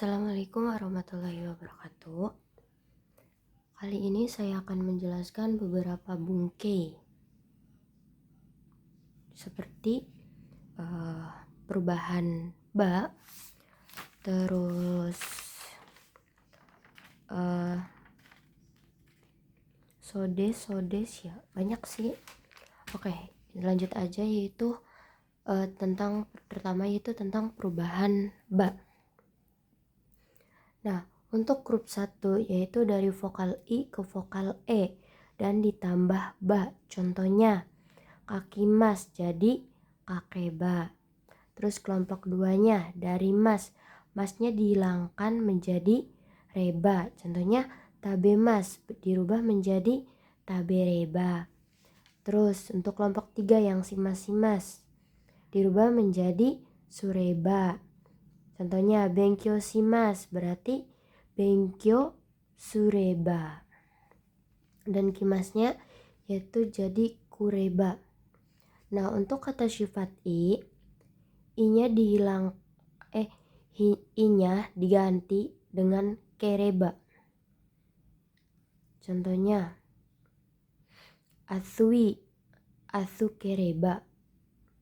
Assalamualaikum warahmatullahi wabarakatuh. Kali ini saya akan menjelaskan beberapa bungkei seperti perubahan ba, terus sodes ya, banyak sih. Oke, lanjut aja, yaitu tentang perubahan ba. Nah, untuk grup 1 yaitu dari vokal I ke vokal E dan ditambah ba. Contohnya kaki mas jadi kakeba. Terus kelompok 2-nya dari mas, masnya dihilangkan menjadi reba. Contohnya tabe mas dirubah menjadi tabe reba. Terus untuk kelompok 3 yang simas dirubah menjadi sureba. Contohnya benkyo shimas berarti benkyo sureba. Dan kimasnya yaitu jadi kureba. Nah, untuk kata sifat I-nya I-nya diganti dengan kereba. Contohnya asui, asu kereba.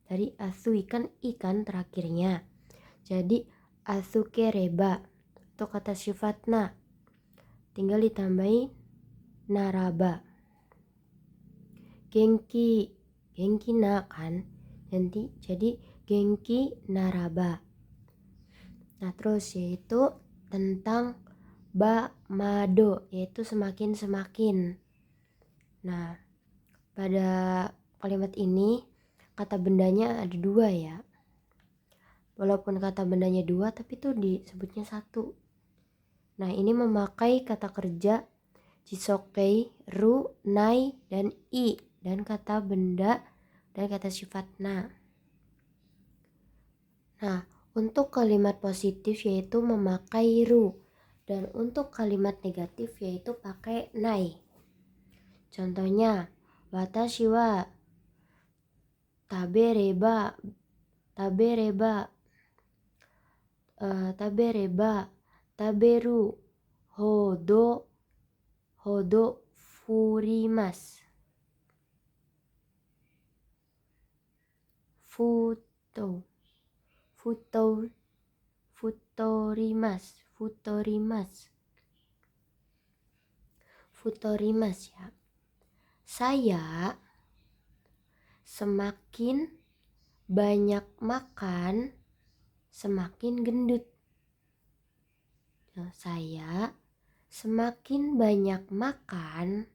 Tadi asui kan I kan terakhirnya. Jadi asuke reba itu kata sifatna, tinggal ditambahin naraba. Genki na kan, jadi genki naraba. Nah, terus yaitu tentang ba mado, yaitu semakin. Nah, pada kalimat ini kata bendanya ada 2 ya. Walaupun kata bendanya 2 tapi itu disebutnya 1. Nah, ini memakai kata kerja jisokei, ru, nai, dan i, dan kata benda dan kata sifat na. Nah, untuk kalimat positif yaitu memakai ru, dan untuk kalimat negatif yaitu pakai nai. Contohnya watashi wa taberu hodo furimasu. Futorimas ya. Saya semakin banyak makan semakin gendut. Nah, saya semakin banyak makan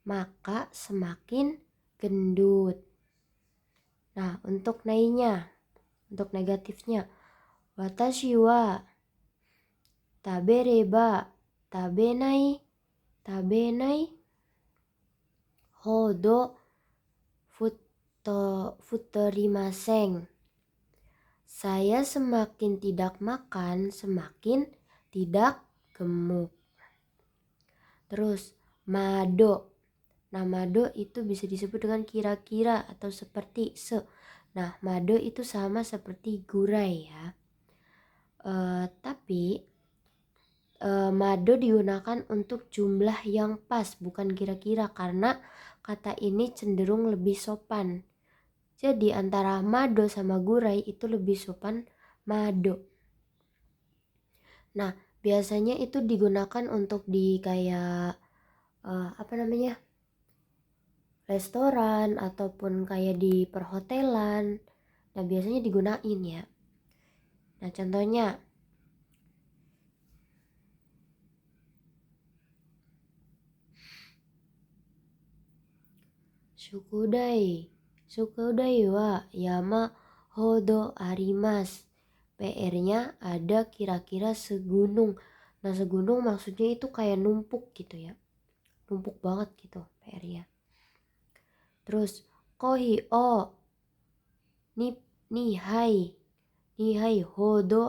maka semakin gendut. Nah, untuk nainya, untuk negatifnya, watashi wa tabereba tabenai hodo futorimasen. Saya semakin tidak makan semakin tidak gemuk. Terus mado. Nah, mado itu bisa disebut dengan kira-kira atau seperti se. Nah, mado itu sama seperti gurai ya. Tapi mado digunakan untuk jumlah yang pas, bukan kira-kira, karena kata ini cenderung lebih sopan. Jadi antara mado sama gurai itu lebih sopan mado. Nah, biasanya itu digunakan untuk di kayak restoran ataupun kayak di perhotelan. Nah, biasanya digunain ya. Nah, contohnya Shukudai wa yama hodo arimasu. PR-nya ada kira-kira segunung. Nah, segunung maksudnya itu kayak numpuk gitu ya. Numpuk banget gitu PR-nya. Terus kohi o nihai hodo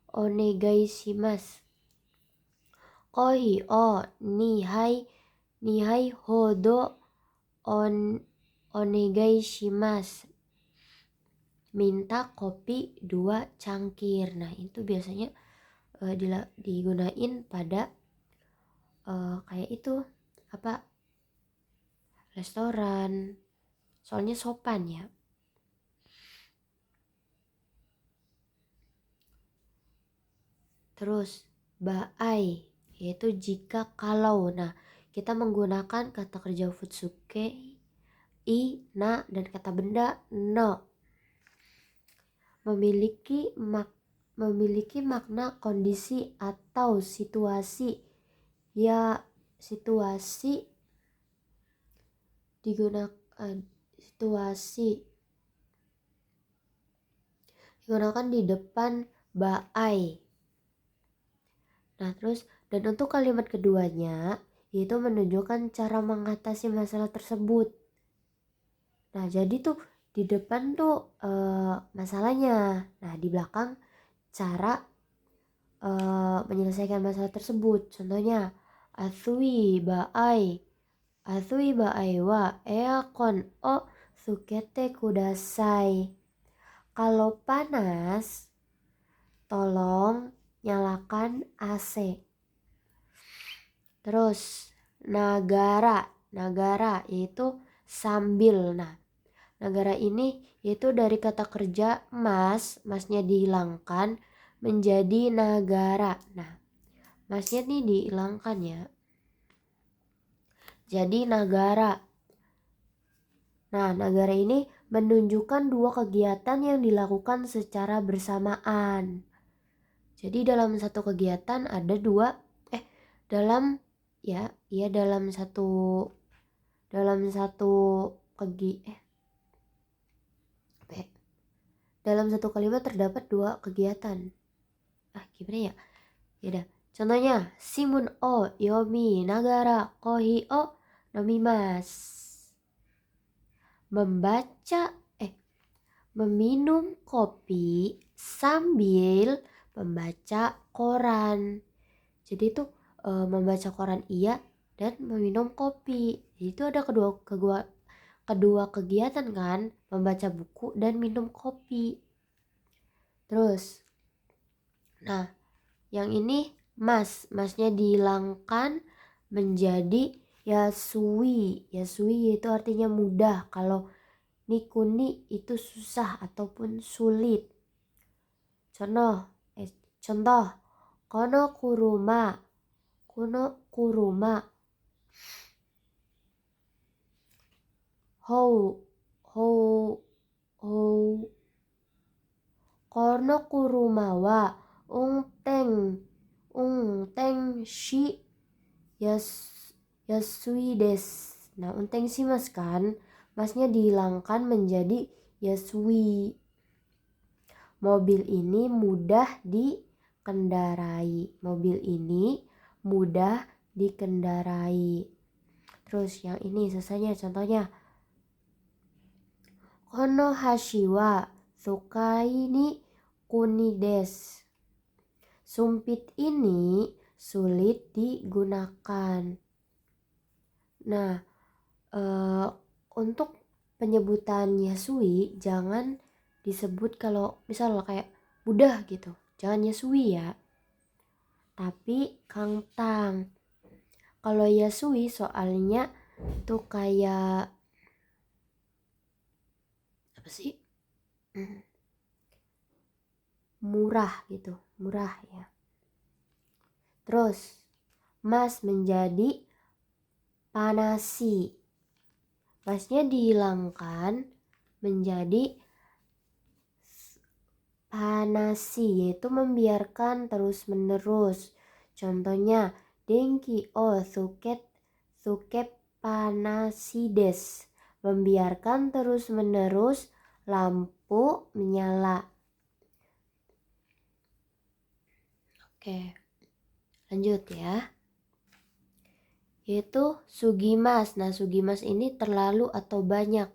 onegai shimasu. kohi o nihai hodo on onegai shimasu. Minta kopi 2 cangkir. Nah itu biasanya digunain pada kayak itu apa, restoran, soalnya sopan ya. Terus baai yaitu jika kalau. Nah kita menggunakan kata kerja futsuke i, na, dan kata benda no. Memiliki makna kondisi atau situasi. Ya, situasi digunakan di depan baai. Nah terus, dan untuk kalimat keduanya itu menunjukkan cara mengatasi masalah tersebut. Nah jadi tuh di depan tuh masalahnya, nah di belakang cara menyelesaikan masalah tersebut. Contohnya Athui baai wa eakon o sukete kudasai. Kalau panas tolong nyalakan AC. Terus nagara yaitu sambil. Nah nagara ini yaitu dari kata kerja masnya dihilangkan menjadi nagara. Nah masnya nih dihilangkan ya, jadi nagara. Nah nagara ini menunjukkan 2 kegiatan yang dilakukan secara bersamaan. Jadi dalam satu kegiatan ada dalam satu kalimat terdapat 2 kegiatan. Gimana ya? Yaudah, contohnya Shimun o yomi nagara kohi o nomimasu. Meminum kopi sambil membaca koran. Jadi itu membaca koran iya dan meminum kopi. Jadi itu ada kedua kegiatan kan, membaca buku dan minum kopi. Terus nah yang ini masnya dihilangkan menjadi yasui itu artinya mudah. Kalau nikuni itu susah ataupun sulit. Contoh kono kuruma hou kono kuruma wa unteng shi yasui desu. Nah unteng shi mas kan, masnya dihilangkan menjadi yasui. Mobil ini mudah dikendarai. Terus yang ini selesainya, contohnya kono hashi wa sukai ni kuni desu. Sumpit ini sulit digunakan. Nah untuk penyebutan yasui jangan disebut kalau misal kayak mudah gitu, jangan yasui ya, tapi kangtang. Kalau yasui soalnya tuh kayak apa sih, murah gitu, murah ya. Terus mas menjadi panasi, masnya dihilangkan menjadi panasi yaitu membiarkan terus menerus. Contohnya denki o suket panasi desu, membiarkan terus menerus lampu menyala. Oke, lanjut ya. Yaitu sugimas. Nah sugimas ini terlalu atau banyak.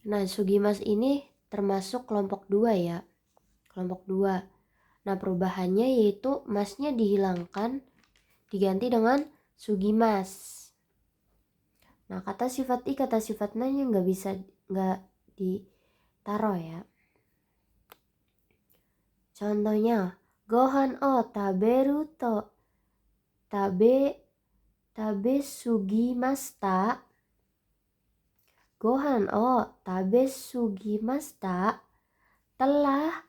Nah sugimas ini termasuk kelompok 2 ya, kelompok 2. Nah, perubahannya yaitu masnya dihilangkan, diganti dengan sugimas. Nah, kata sifat i, kata sifat na-nya nggak ditaruh ya. Contohnya, gohan o taberu to tabe sugimasta. Gohan o tabe sugimasta, telah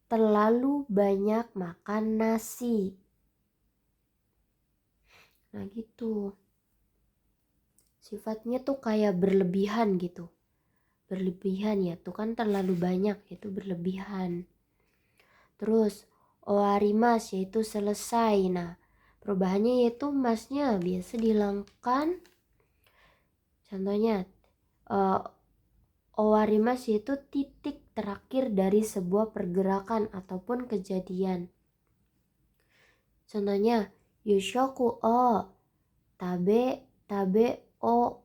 terlalu banyak makan nasi. Nah gitu. Sifatnya tuh kayak berlebihan gitu. Berlebihan ya, tuh kan terlalu banyak, itu berlebihan. Terus oarimas yaitu selesai. Nah, perubahannya yaitu masnya biasa dihilangkan. Contohnya owarimas yaitu titik terakhir dari sebuah pergerakan ataupun kejadian. Contohnya yushoku o tabe o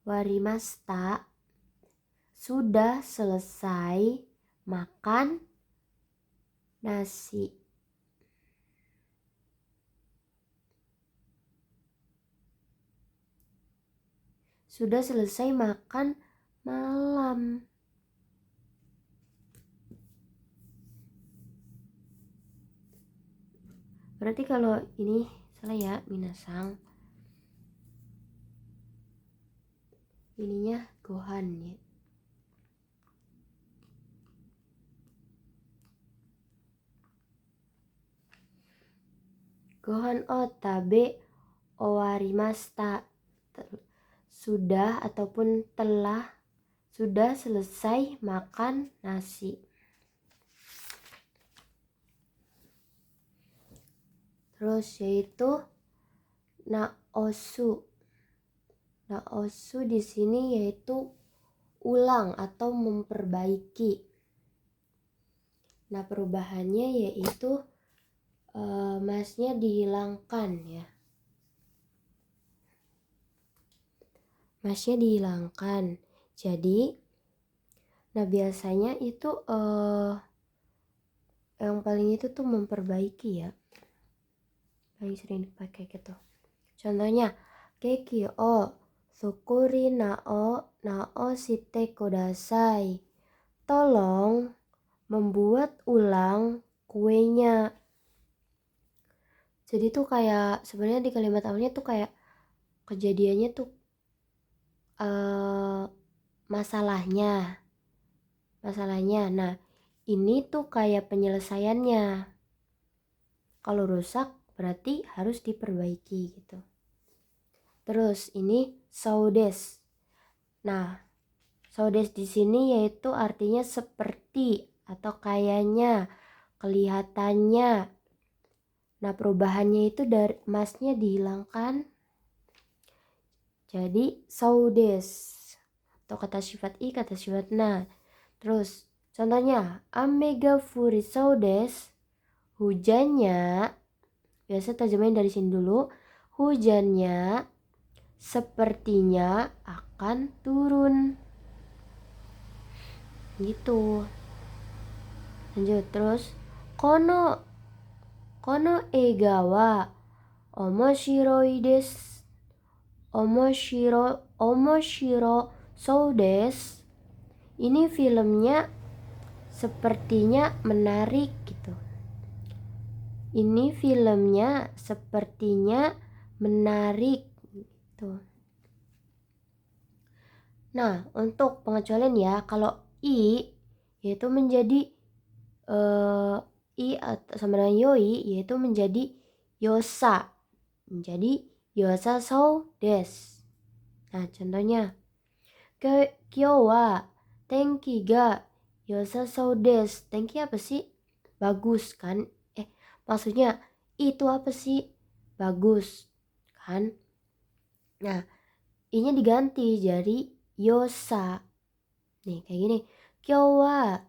warimasta, sudah selesai makan nasi. Sudah selesai makan malam. Berarti kalau ini salah ya, minasang. Ininya gohan ya. Gohan o tabe owarimasta, sudah ataupun sudah selesai makan nasi. Terus yaitu naosu. Naosu di sini yaitu ulang atau memperbaiki. Nah, perubahannya yaitu masnya dihilangkan ya. Masnya dihilangkan. Jadi, nah biasanya itu yang paling itu tuh memperbaiki ya. Paling sering dipakai gitu. Contohnya, keki o sukuri nao shite kudasai. Tolong membuat ulang kuenya. Jadi tuh kayak sebenarnya di kalimat awalnya tuh kayak kejadiannya tuh masalahnya. Nah, ini tuh kayak penyelesaiannya. Kalau rusak berarti harus diperbaiki gitu. Terus ini saudes. Nah, saudes di sini yaitu artinya seperti atau kayaknya, kelihatannya. Nah, perubahannya itu dari masnya dihilangkan jadi saudes. Atau kata sifat i, kata sifat na. Terus contohnya amega furi saudes, hujannya, biasa terjemahin dari sini dulu, hujannya sepertinya akan turun. Gitu. Lanjut terus kono egawa omoshiroi desu. Omoshiro so desu. Ini filmnya sepertinya menarik gitu. Ini filmnya sepertinya menarik gitu. Nah, untuk pengecualian ya, kalau i yaitu menjadi i sama dengan yoi yaitu menjadi yosa. Menjadi yosa so desu. Nah, contohnya kyou wa tenki ga yosa so desu. Tenki apa sih? Bagus kan? Maksudnya itu apa sih? Bagus kan? Nah, i-nya diganti jadi yosa. Nih kayak gini. Kyou wa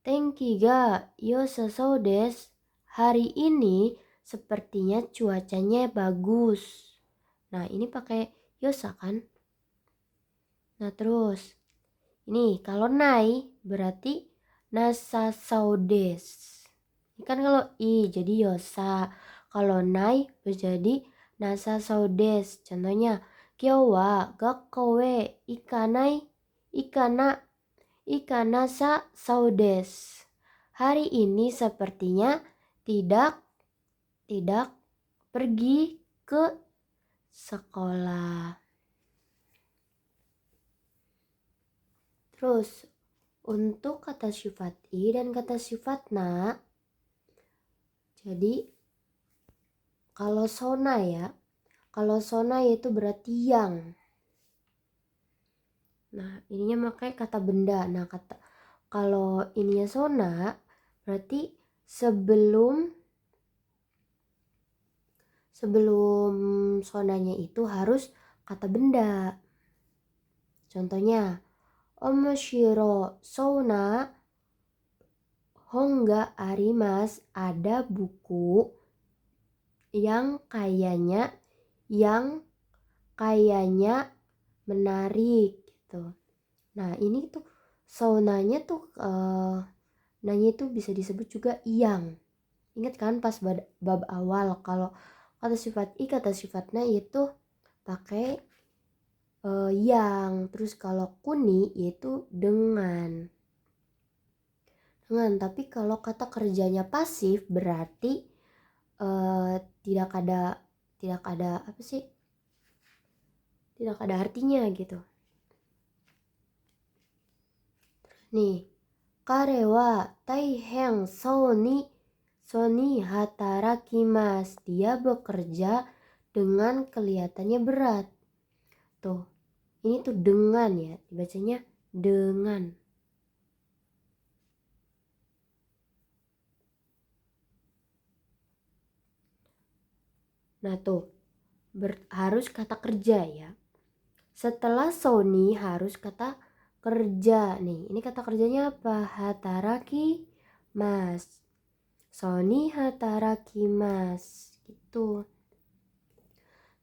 tenki ga yosa so desu. Hari ini sepertinya cuacanya bagus. Nah, ini pakai yosa kan? Nah, terus ini kalau nai berarti nasa saudes. Ini kan kalau i jadi yosa, kalau nai jadi nasa saudes. Contohnya, kyo wa gakkou e ikanasa saudes. Hari ini sepertinya tidak pergi ke sekolah. Terus untuk kata sifat i dan kata sifat na, jadi kalau sona itu berarti yang. Nah, ininya makanya kata benda. Nah, kalau ininya sona berarti sebelum sonanya itu harus kata benda. Contohnya, omoshiro sona honga arimasu, ada buku yang kayaknya menarik gitu. Nah, ini tuh sonanya tuh nanya itu bisa disebut juga yang. Ingat kan pas bab awal kalau kata sifat i kata sifatnya itu pakai yang. Terus kalau kuni itu dengan. Tapi kalau kata kerjanya pasif berarti tidak ada apa sih? Tidak ada artinya gitu. Nih, kare wa taihen soni hatarakimasu. Dia bekerja dengan kelihatannya berat. Tuh, ini tuh dengan ya, dibacanya dengan. Nah tuh, harus kata kerja ya. Setelah soni harus kata kerja. Nih, ini kata kerjanya apa? Hataraki mas. Soni hataraki mas. Gitu.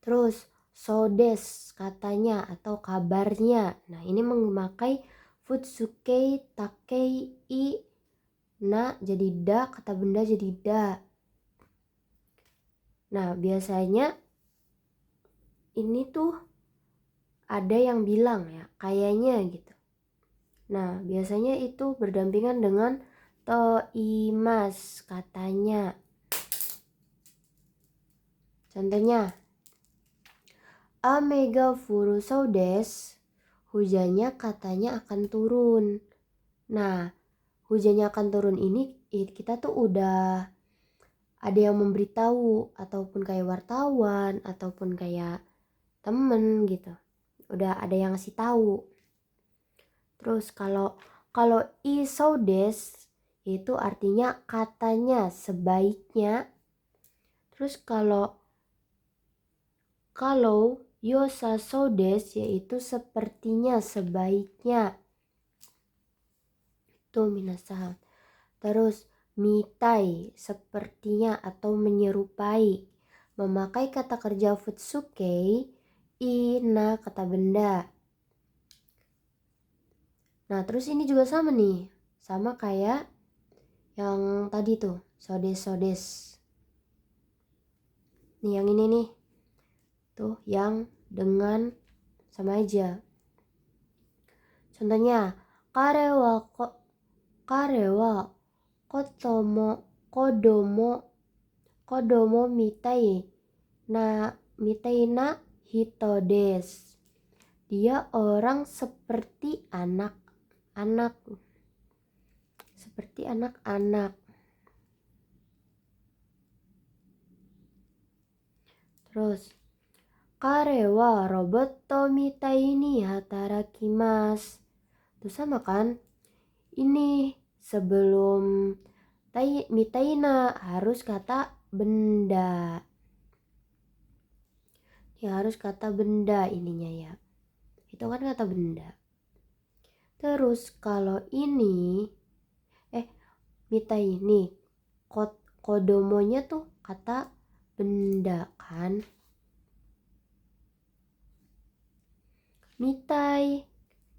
Terus, sodes katanya atau kabarnya. Nah, ini memakai futsukei takei i na jadi da, kata benda jadi da. Nah, biasanya ini tuh ada yang bilang ya, kayaknya gitu. Nah, biasanya itu berdampingan dengan toimas, katanya. Contohnya, amega furu saudes, hujannya katanya akan turun. Nah, hujannya akan turun ini kita tuh udah ada yang memberitahu, ataupun kayak wartawan, ataupun kayak temen gitu. Udah ada yang ngasih tahu. Terus kalau isaudes itu artinya katanya, sebaiknya. Terus kalau yosa saudes yaitu sepertinya, sebaiknya. Itu minasan. Terus mitai sepertinya atau menyerupai. Memakai kata kerja futsukei ina kata benda. Nah, terus ini juga sama nih. Sama kayak yang tadi tuh, sodes. Nih yang ini nih. Tuh yang dengan sama aja. Contohnya, kare wa kodomo mitai na hito desu. Dia orang seperti anak-anak. Terus, kare wa roboto mitai ni hatarakimasu. Itu sama kan? Ini sebelum mitaina harus kata benda. Ya harus kata benda ininya ya. Itu kan kata benda. Terus kalau ini mitai ini kodomonya tuh kata benda kan. Mitai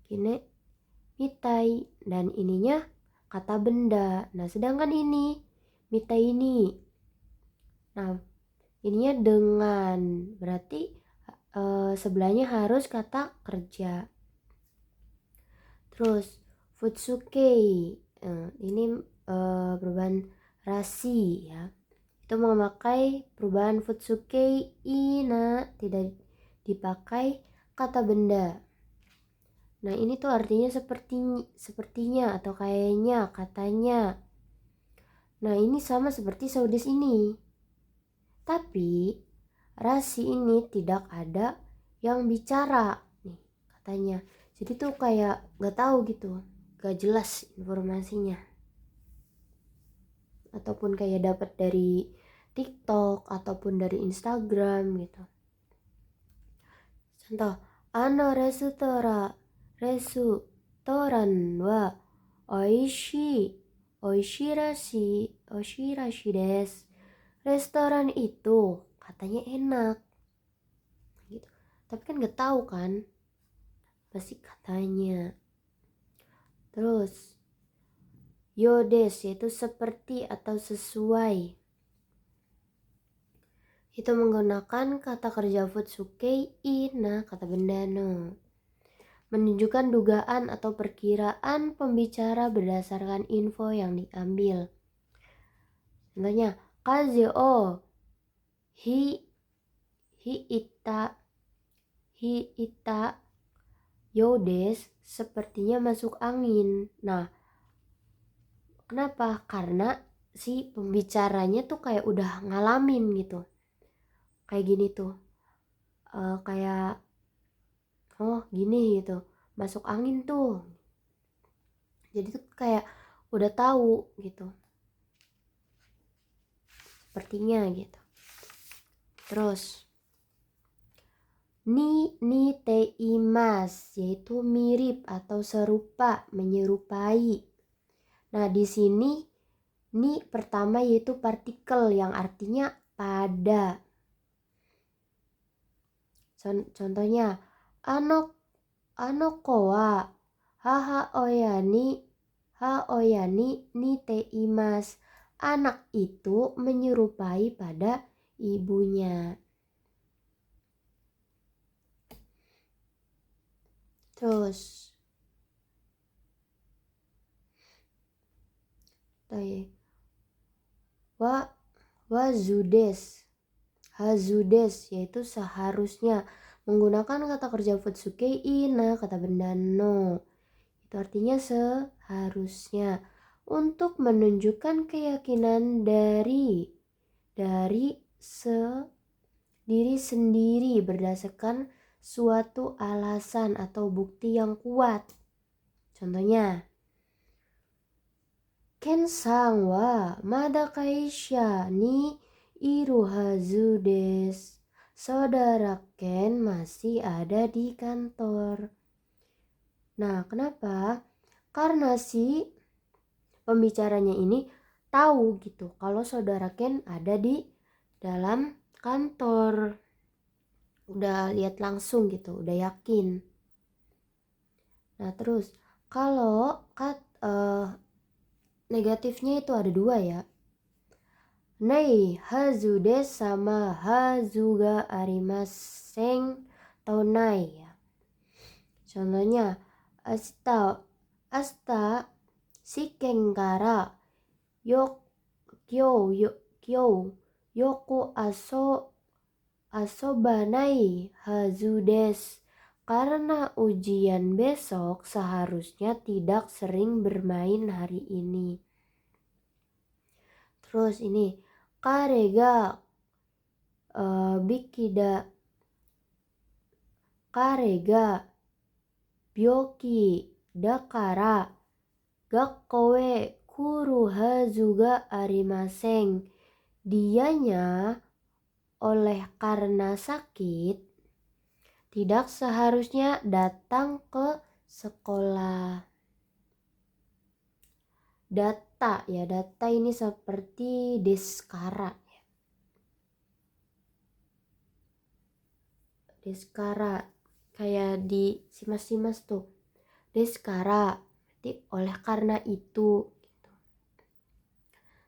gini, mitai, dan ininya kata benda. Nah, sedangkan ini mita ini. Nah, ininya dengan, berarti sebelahnya harus kata kerja. Terus futsukei, ini perubahan rasi ya. Itu memakai perubahan futsukei ina, tidak dipakai kata benda. Nah, ini tuh artinya sepertinya atau kayaknya, katanya. Nah, ini sama seperti saudes ini. Tapi rasi ini tidak ada yang bicara nih katanya. Jadi tuh kayak gak tahu gitu, gak jelas informasinya. Ataupun kayak dapat dari TikTok ataupun dari Instagram gitu. Contoh, restoran wa oishirashi desu. Restoran itu katanya enak gitu. Tapi kan gak tahu kan, pasti katanya. Terus yodes yaitu seperti atau sesuai. Itu menggunakan kata kerja futsukei ina, kata benda no. Menunjukkan dugaan atau perkiraan pembicara berdasarkan info yang diambil. Contohnya, kaze o hi ita yodes, sepertinya masuk angin. Nah, kenapa? Karena si pembicaranya tuh kayak udah ngalamin gitu. Kayak gini tuh. Kayak oh gini gitu. Masuk angin tuh. Jadi tuh kayak udah tahu gitu. Sepertinya gitu. Terus ni te imas, yaitu mirip atau serupa, menyerupai. Nah, di sini ni pertama yaitu partikel yang artinya pada. Contohnya, ko wa oyani ni te imas. Anak itu menyerupai pada ibunya. Terus hazudes yaitu seharusnya, menggunakan kata kerja futsukei ina, kata benda no. Itu artinya seharusnya, untuk menunjukkan keyakinan dari diri sendiri berdasarkan suatu alasan atau bukti yang kuat. Contohnya, Ken-san wa mada kaisha ni iru hazu desu. Saudara Ken masih ada di kantor. Nah, kenapa? Karena si pembicaranya ini tahu gitu kalau saudara Ken ada di dalam kantor. Udah lihat langsung gitu, udah yakin. Nah, terus kalau negatifnya itu ada dua ya. Nei hazu desu sama hazu ga arimasen atau nai ya. Contohnya, asta shiken kara yoku asobanai hazu desu. Karena ujian besok seharusnya tidak sering bermain hari ini. Terus ini, karega byoki dakara gakko e kuru hazu ga arimasen. Dianya oleh karena sakit tidak seharusnya datang ke sekolah. Data ini seperti deskara. Deskara kayak di simas-simas tuh. Deskara berarti oleh karena itu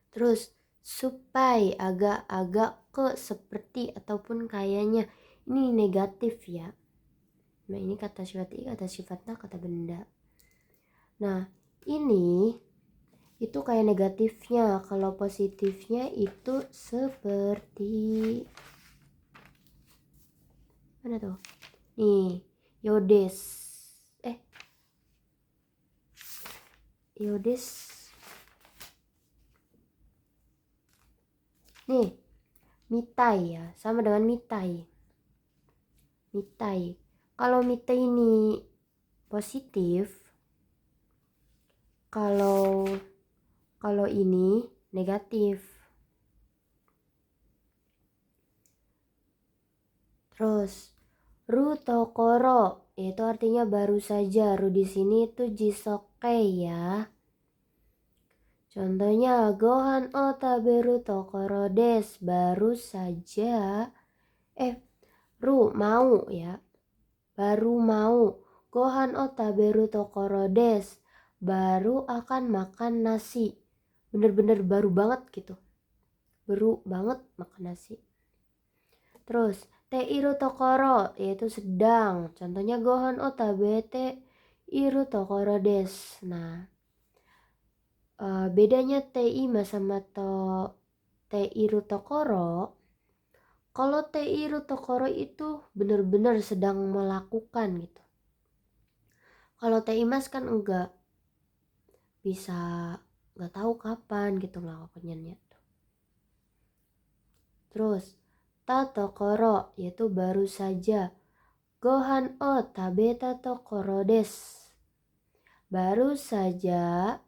Terus supai, agak-agak, ke, seperti, ataupun kayaknya. Ini negatif ya. Nah ini kata sifat i, kata sifatnya, kata benda. Nah ini itu kayak negatifnya. Kalau positifnya itu seperti mana tuh? Nih, yodes. Yodes. Nih, mitai ya, sama dengan mitai. Mitai. Kalau mitai ini positif, kalau ini negatif. Terus ru tokoro itu artinya baru saja. Ru di sini itu jisoke ya. Contohnya gohan o taberu tokoro des, baru saja. Ru mau ya. Baru mau. Gohan o taberu tokoro des, baru akan makan nasi. Bener-bener baru banget gitu. Baru banget makan nasi. Terus te iru tokoro yaitu sedang. Contohnya gohan o tabete iru tokoro des. Nah, bedanya te ima sama te iru tokoro. Kalau te iru tokoro itu benar-benar sedang melakukan gitu. Kalau te imas kan enggak, bisa enggak tahu kapan gitu melakukannya. Terus ta tokoro yaitu baru saja. Gohan o tabeta tokoro des. Baru saja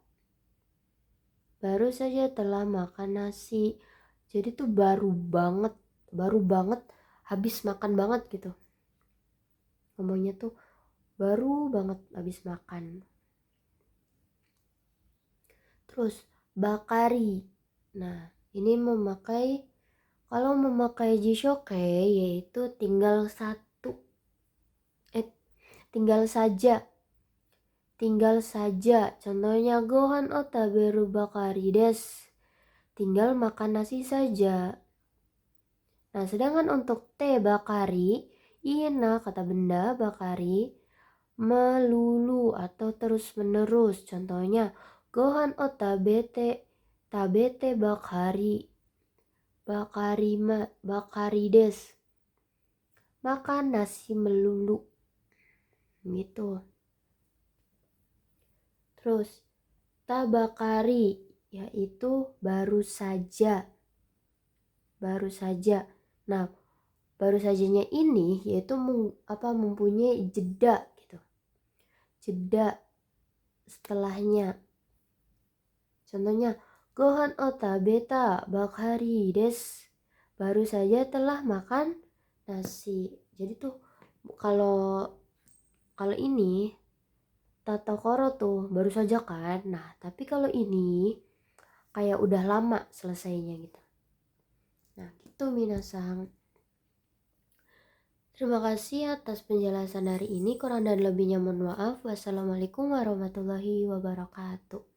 telah makan nasi. Jadi tuh baru banget habis makan banget gitu. Ngomongnya tuh baru banget habis makan. Terus bakari. Nah, ini kalau memakai jishoke yaitu tinggal saja. Contohnya gohan o taberu bakari des. Tinggal makan nasi saja. Nah, sedangkan untuk te bakari, ina kata benda bakari, melulu atau terus menerus. Contohnya gohan o tabete bakari. Bakari des. Makan nasi melulu. Gitu. Terus tabakari yaitu baru saja. Nah, baru sajanya ini yaitu mempunyai jeda gitu. Jeda setelahnya. Contohnya gohan o tabeta bakari des. Baru saja telah makan nasi. Jadi tuh kalau ini tatokoro tuh baru saja kan. Nah, tapi kalau ini kayak udah lama selesainya gitu. Nah, gitu minasang. Terima kasih atas penjelasan hari ini. Kurang dan lebihnya mohon maaf. Wassalamualaikum warahmatullahi wabarakatuh.